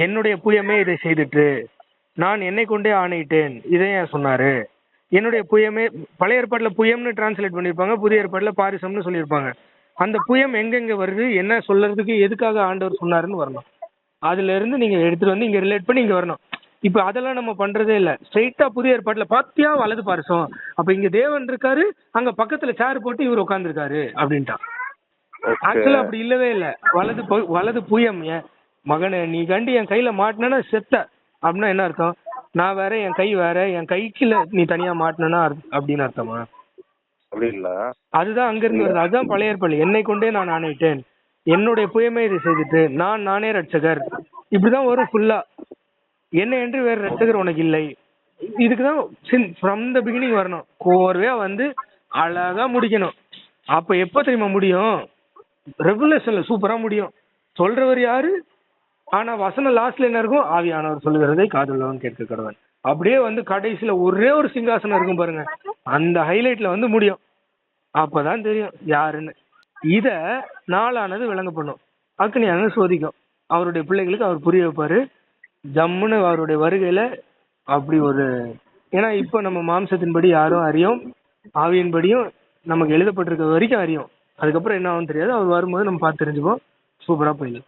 S2: என்னுடைய புயமே இதை செய்துட்டு நான் என்னை கொண்டே ஆணையிட்டேன், இதை ஏன் சொன்னாரு? என்னுடைய புயமே, பழைய ஏற்பாட்டுல புயம்னு டிரான்ஸ்லேட் பண்ணிருப்பாங்க, புதிய ஏற்பாட்டுல பாரிசம்னு சொல்லியிருப்பாங்க. அந்த புயம் எங்கெங்க வருது, என்ன சொல்றதுக்கு, எதுக்காக ஆண்டவர் சொன்னாருன்னு வரணும். அதுல இருந்து நீங்க எடுத்துட்டு வந்து இங்க ரிலேட் பண்ணி இங்க வரணும். இப்ப அதெல்லாம் நம்ம பண்றதே இல்ல. ஸ்ட்ரெயிட்டா புதிய ஏற்பாட்டுல பாத்தியா வலது பாரிசம், அப்ப இங்க தேவன் இருக்காரு, அங்க பக்கத்துல சேர் போட்டு இவர் உட்கார்ந்துருக்காரு அப்படின்ட்டான். ஆக்சுவலா அப்படி இல்லவே இல்ல. வலது புயம், மகனை நீ கண்டி என் கையில மாட்டினா செத்த அப்படின்னா என்ன அர்த்தம்? நான் வேற, என் கை வேற, என் கைக்குல நீ தனியா மாட்டினா அப்படின்னு அர்த்தமா? அதுதான் அங்க இருந்து வருது. அதுதான் பழைய ஏற்பாடு. என்னை கொண்டே நான் ஆணையிட்டேன், என்னுடைய புயமே இதை செய்துட்டு நானே ரட்சகர், இப்படிதான் வரும் ஃபுல்லா. என்ன என்று வேற ரட்சகர் உனக்கு இல்லை. இதுக்குதான் ஃப்ரம் த பிகினிங் வரணும், கோர்வையா வந்து அழகா முடிக்கணும். அப்ப எப்ப தெரியுமா முடியும்? ரெகுலேஷன்ல சூப்பரா முடியும். சொல்றவர் யாரு? ஆனா வசனம் லாஸ்ட்ல என்ன இருக்கும்? ஆவியானவர் சொல்லுகிறதை காதுள்ளவன் கேட்க கடவன். அப்படியே வந்து கடைசியில ஒரே ஒரு சிங்காசனம் இருக்கும் பாருங்க, அந்த ஹைலைட்ல வந்து முடியும். அப்பதான் தெரியும் யாருன்னு. இத நாளானது விளங்க பண்ணும், அக்னியானது சோதிக்கும். அவருடைய பிள்ளைகளுக்கு அவர் புரிய வைப்பாரு. ஜம்முன்னு அவருடைய வருகையில அப்படி ஒரு ஏன்னா இப்போ நம்ம மாம்சத்தின்படி யாரும் அறியோம், ஆவியின்படியும் நமக்கு எழுதப்பட்டிருக்க வரைக்கும் அறியும். அதுக்கப்புறம் என்ன ஆகும் தெரியாது. அவர் வரும்போது நம்ம பார்த்து தெரிஞ்சுப்போம், சூப்பரா போயிடும்.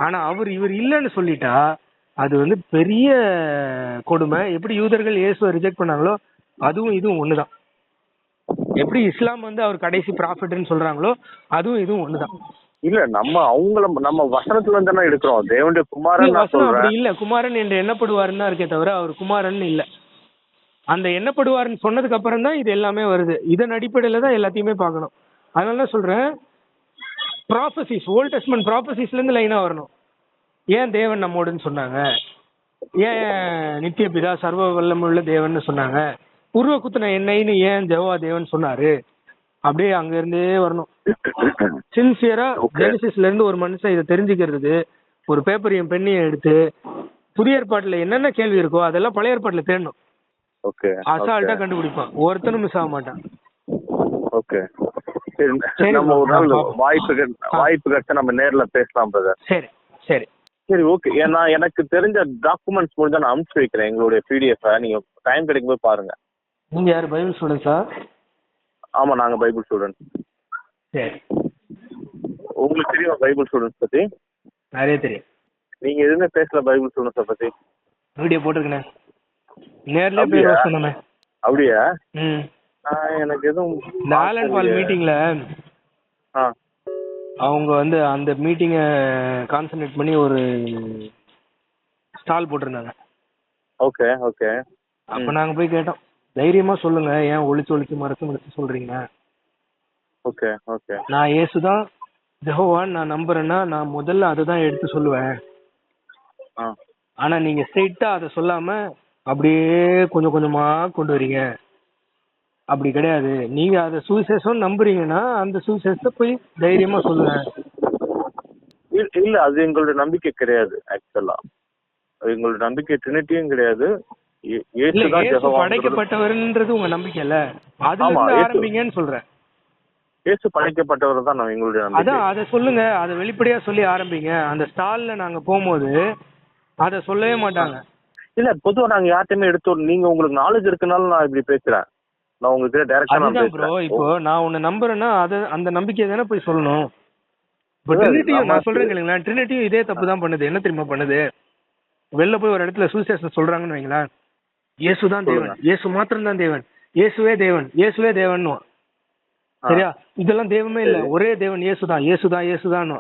S2: ஆனா இவர் இல்லைன்னு சொல்லிட்டா அது வந்து பெரிய கொடுமை. எப்படி யூதர்கள் இயேசுவை ரிஜெக்ட் பண்ணாங்களோ அதுவும் இதுவும் ஒண்ணுதான். எப்படி இஸ்லாம் வந்து அவர் கடைசி ப்ராஃபிட்னு சொல்றாங்களோ அதுவும் இதுவும் ஒண்ணுதான்.
S1: இல்ல நம்ம வசனத்துல இருந்து தானே எடுக்கிறோம். தேவனுடைய குமாரன்
S2: வசனம் அப்படி இல்ல. குமாரன் என்று எண்ணப்படுவாருன்னு தான் இருக்கே தவிர அவர் குமாரன் இல்ல. அந்த எண்ணப்படுவாருன்னு சொன்னதுக்கு அப்புறம் தான் இது எல்லாமே வருது. இதன் அடிப்படையில தான் எல்லாத்தையுமே பார்க்கணும். அதனால தான் சொல்றேன், ப்ராபசிஸ், ஓல்ட் டெஸ்ட்மென்ட் ப்ராபசிஸ்ல இருந்து லைனா வரணும். ஏன் தேவன் நம்மோடுன்னு சொன்னாங்க, ஏன் நித்திய பிதா சர்வ வல்லமுள்ள தேவன் சொன்னாங்க, உருவ குத்துன எண்ணெய்னு ஏன் ஜெகோவா தேவன் சொன்னாரு, அப்படியே அங்க இருந்தே வரணும். சின்சியரா ஜெனசிஸ்ல இருந்து ஒரு மனுஷன் இதை தெரிஞ்சுக்கிறது, ஒரு பேப்பரையும் பெண்ணையும் எடுத்து புதிய ஏற்பாட்டுல என்னென்ன கேள்வி இருக்கோ அதெல்லாம் பழைய ஏற்பாட்டுல தேடணும். அசால்ட்டா கண்டுபிடிப்பான், ஒருத்தனும் மிஸ் ஆக மாட்டான்.
S1: ஓகே, நம்ம ஒரு நாள் வாய்ப்பு கிடைச்சா நம்ம நேர்ல பேசலாம் பிரதர்.
S2: சரி சரி
S1: சரி, ஓகே. ஏன்னா எனக்கு தெரிஞ்ச டாக்குமெண்ட்ஸ் முடிஞ்சா நான் அனுப்பிச்சு வைக்கிறேன் எங்களுடைய PDF. நீங்க டைம் கிடைக்கும் போது பாருங்க.
S2: நீங்க யாரு, பைபிள் ஸ்டூடெண்ட்ஸா?
S1: ஆமா, நாங்க பைபிள் ஸ்டூடெண்ட்.
S2: சரி,
S1: உங்களுக்கு தெரியும் பைபிள் ஸ்டூடெண்ட்ஸ் பத்தி?
S2: நிறைய தெரியும்.
S1: நீங்க எதுவுமே பேசல பைபிள் ஸ்டூடெண்ட்ஸ பத்தி?
S2: வீடியோ போட்டுருக்கேன், நேர்ல போய் ரோஸ் பண்ணமே.
S1: அப்படியா? எனக்கு எதுவும்
S2: இந்த ஆலன் பால் மீட்டிங்ல அவங்க வந்து அந்த மீட்டிங்கை கான்சென்ட்ரேட் பண்ணி ஒரு ஸ்டால் போட்டிருந்தாங்க.
S1: Okay okay.
S2: அப்ப நாங்க போய் கேட்டோம், தைரியமா சொல்லுங்க, ஏன் ஒளிச்சு மறைச்சு சொல்றீங்க?
S1: Okay okay.
S2: நான் இயேசுதான் ஜெகோவான்னு நான் நம்புறேன்னா நான் முதல்ல அதை தான் எடுத்து சொல்லுவேன். ஆனா நீங்க ஸ்ட்ரெயிட்டா அதை சொல்லாம அப்படியே கொஞ்சம் கொஞ்சமா கொண்டு வரீங்க. அப்படி கிடையாது. நீங்க அதை சுவிசேஷம் நம்புறீங்கன்னா அந்த சுவிசேஷத்தை போய் தைரியமா சொல்லுங்க.
S1: இல்ல, அது எங்களுடைய நம்பிக்கை கிடையாது. ஆக்சுவலா எங்களுடைய நம்பிக்கை ட்ரினிட்டியும் கிடையாது.
S2: படைக்கப்பட்டவர்ன்றது உங்க நம்பிக்கை இல்ல, அதுல ஆரம்பிங்கன்னு சொல்றேன்.
S1: இயேசு படைக்கப்பட்டவர் தான் எங்களுடைய நம்பிக்கை.
S2: அதான் அதை சொல்லுங்க, அதை வெளிப்படையா சொல்லி ஆரம்பிங்க. அந்த ஸ்டால்ல நாங்க போகும்போது அதை சொல்லவே மாட்டாங்க.
S1: இல்ல, பொதுவா நாங்க யார்ட்டையுமே எடுத்து, நீங்க உங்களுக்கு நாலேஜ் இருக்குனால நான் இப்படி பேசுறேன். நான் உங்களுக்கு டைரக்டா நான் பேசுறேன்.
S2: இப்போ நான் உன்னை நம்புறேன்னா அந்த நம்பிக்கையை தானே போய் சொல்லணும். இப்போ ட்ரினிட்டியும் நான் சொல்றேன் கேளுங்களா, ட்ரினிட்டியும் இதே தப்பு தான் பண்ணுது. என்ன தெரியுமா பண்ணுது? வெளில போய் ஒரு இடத்துல சுவிசேஷம் சொல்றாங்கன்னு வைங்களேன், இயேசு தான் தேவன், இயேசு மாத்திரம் தான் தேவன், இயேசுவே தேவன், இயேசுவே தேவன். சரியா? இதெல்லாம் தெய்வமே இல்ல, ஒரே தேவன் இயேசுதான், இயேசுதான் இயேசுதான்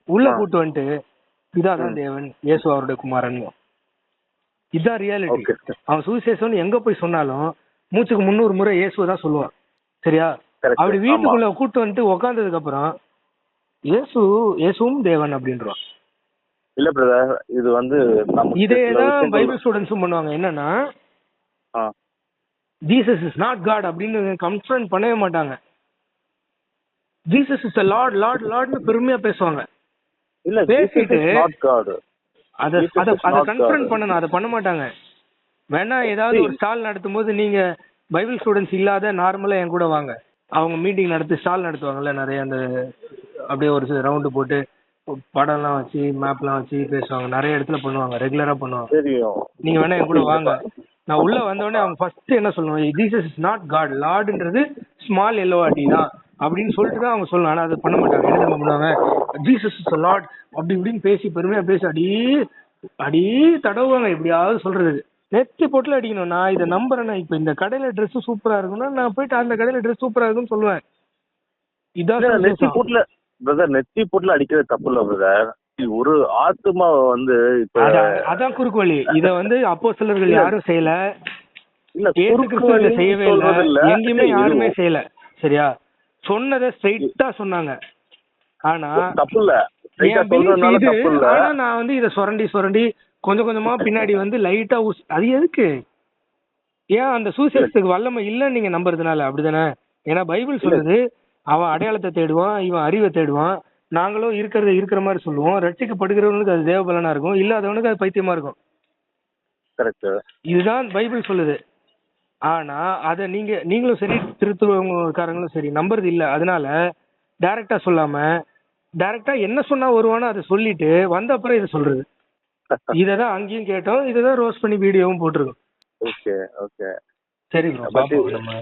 S2: உள்ள கூட்டு வந்துட்டு இதான் தேவன், இயேசு அவருடைய குமாரன். இதுதான் ரியாலிட்டி. அவன் சுவிசேஷம் எங்க போய் சொன்னாலும் மூச்சுக்கு 300 முறை இயேசுவை தான் சொல்லுவான். சரியா? அப்படி வீட்டுக்குள்ள கூட்டு வந்துட்டு உக்காந்ததுக்கு அப்புறம் இயேசுவும் தேவன் அப்படின்றான்.
S1: இல்ல பிரதர், இது வந்து
S2: இதேதான் பைபிள் ஸ்டூடெண்ட்ஸும் பண்ணுவாங்க. என்னன்னா ஜீசஸ் இஸ் நாட் காட் அப்படின்னு கன்ஃபரன்ட் பண்ணவே மாட்டாங்க. ஜீசஸ் இஸ் லார்ட் லார்ட் லார்ட்னு பெருமையா பேசுவாங்க.
S1: இல்ல,
S2: பேசிட்டு அத கன்ஃபரன்ட் பண்ணணும், அதை பண்ண மாட்டாங்க. வேணா ஏதாவது ஒரு ஸ்டால் நடத்தும் போது நீங்க பைபிள் ஸ்டூடெண்ட்ஸ் இல்லாத நார்மலா என் கூட வாங்க. அவங்க மீட்டிங் நடத்தி ஸ்டால் நடத்துவாங்கல்ல, நிறைய அந்த அப்படியே ஒரு ரவுண்டு போட்டு படம்லாம் வச்சு மேப்லாம் வச்சு பேசுவாங்க. நிறைய இடத்துல பண்ணுவாங்க, ரெகுலரா பண்ணுவாங்க. நீங்க வேணா என் கூட வாங்க. நான் உள்ள வந்தோடனே அவங்க ஃபர்ஸ்ட் என்ன சொல்லுவாங்க, ஜீசஸ் இஸ் நாட் காட், லார்டுன்றது ஸ்மால் LORD தான் அப்படின்னு சொல்லிட்டு தான் அவங்க சொல்லணும். ஆனா அதை பண்ண மாட்டாங்க. என்ன பண்ணுவாங்க, ஜீசஸ் இஸ் லார்ட் அப்படி இப்படின்னு பேசி பெருமையா பேசி அடியே தடவுவாங்க. எப்படியாவது சொல்றது நெத்தி போட்டுல அடிக்கணும். நான் இதை நம்புறேன்னா, இப்ப இந்த கடையில ட்ரெஸ் சூப்பரா இருக்குன்னா நான் போயிட்டு அந்த கடையில ட்ரெஸ் சூப்பரா இருக்குன்னு சொல்லுவேன். இதான்
S1: நெத்தி போட்டுல பிரதர், நெத்தி போட்டுல அடிக்கிறது தப்பு இல்ல பிரதர். ஒரு ஆத்மா வந்து இப்ப
S2: அதான் குறுக்கு வழி. இத வந்து அப்போஸ்தலர்கள் யாரும் செய்யல, செய்யவே இல்லை, எங்கேயுமே யாருமே செய்யல. சரியா? சொன்னதை ஸ்ட்ரெயிட்டா சொன்னாங்க. ஆனா
S1: தப்பு இல்ல,
S2: ஆனா நான் வந்து இதை சுரண்டி கொஞ்சம் கொஞ்சமா பின்னாடி வந்து லைட்டா அது எதுக்கு? ஏன் அந்த சுவிசேஷத்துக்கு வல்லமை இல்லைன்னு நீங்க நம்புறதுனால. அப்படிதானே? ஏன்னா பைபிள் சொல்றது அவன் அடையாளத்தை தேடுவான், இவன் அறிவை தேடுவான். நாங்களும் இருக்கிற மாதிரி சொல்லுவோம். ரட்சிக்கப்படுகிறவனுக்கு அது தேவபலனா இருக்கும், இல்லாதவனுக்கு அது பைத்தியமா இருக்கும். இதுதான் பைபிள் சொல்லுது. ஆனா அத நீங்களும் சரி திருத்துவக்காரங்களும் சரி நம்புறது இல்ல. அதனால டைரக்டா சொல்லாம டைரக்டா என்ன சொன்னா வருவானோ அதை சொல்லிட்டு வந்த அப்புறம் இதை சொல்றது. இததான் அங்கேயும் கேட்டோம், இததான் ரோஸ் பண்ணி வீடியோவும் போட்டிருக்கோம். சரி ப்ரோ, பாப்போம் நம்ம.